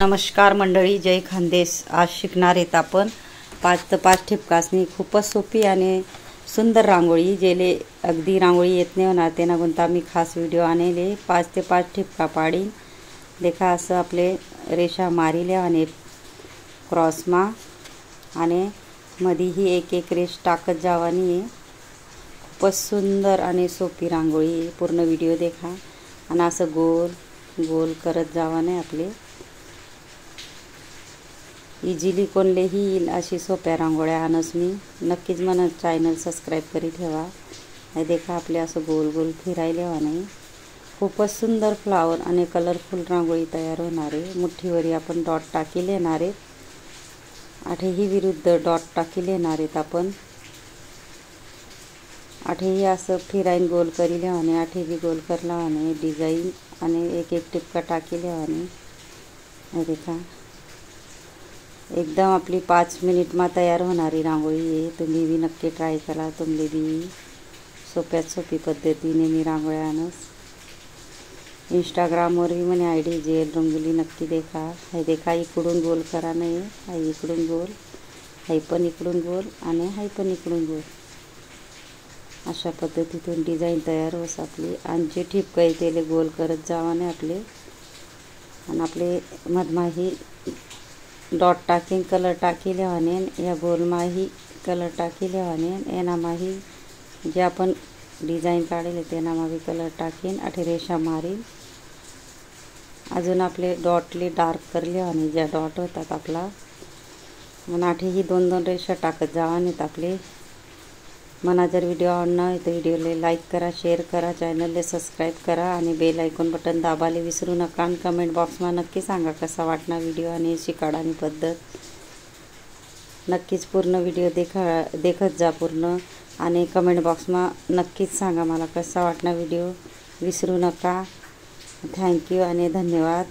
नमस्कार मंडळी, जय खानदेश। आज शिकणार आहेत आपण 5 ते 5 ठिपकासनी खूपच सोपी आणि सुंदर रांगोळी। जेले अगदी रांगोळी येत नाही होणार तेना कोणता मी खास व्हिडिओ आणले। 5 ते 5 ठिपका पाडी देखा असं आपले रेषा मारिले आणि क्रॉसमा आणि मध्ये ही एक एक रेष टाकत जावानी। खूपच सुंदर आणि सोपी रांगोळी। पूर्ण व्हिडिओ देखा आणि असं गोल गोल करत जावाने आपले इझिली कोणलेही येईल अशी सोप्या रांगोळ्या आणस मी। नक्कीच मन चॅनल सबस्क्राइब करी ठेवा। हे देखा आपले असं गोल गोल फिरायले वाने खूपच सुंदर फ्लावर आणि कलरफुल रांगोळी तयार होणार आहे। मुठीवरी आपण डॉट टाकी लेणार आहे। आठेही विरुद्ध डॉट टाकी लेणार आहेत आपण। आठेही असं फिराईन गोल करी लेवाने, आठे भी गोल करला वाने डिझाइन आणि एक एक टिपका टाकी लेवाने। हे देखा एकदम आपली 5 मिनिट में तयार होणारी रांगोळी आहे। तुम्ही भी नक्की ट्राय करा। तुमले भी सोप्यात सोपी पद्धतीने मी रांगोळ्या आणस। इंस्टाग्रामवर भी मने आयडी जेल रंगोली नक्की देखा। हे देखा इकडून गोल करा नाही, हाय इकडून गोल, हाय पण इकडून गोल आणि हाय पण इकडून गोल। अशा पद्धतीतून डिझाइन तयार होस आपली। आणि जे ठिपका तेले गोल करत जावाने आपले आणि आपले मधमाही डॉट टाकिंग कलर टाकी लेवाने या गोलमाही कलर टाकी लेवाने एनामाही जे आपण डिझाइन काढले तेनामाही कलर टाकीन आठे रेषा मारीन। अजून आपले डॉटले डार्क करले आणि ज्या डॉट होतात आपला मग आठेही 2-2 रेषा टाकत जावानेत आपले। मना जर व्हिडिओ आवडला तर व्हिडिओला लाईक करा, शेअर करा, चॅनलला सबस्क्राइब करा आणि बेल आयकॉन बटन दाबायला विसरू नका। आणि कमेंट बॉक्समा नक्की सांगा कसा वाटना व्हिडिओ आणि शिकाडानी पद्धत। नक्कीच पूर्ण व्हिडिओ देखत जा पूर्ण आणि कमेंट बॉक्समा नक्कीच सांगा मला कसा वाटना व्हिडिओ, विसरू नका। थँक्यू आणि धन्यवाद।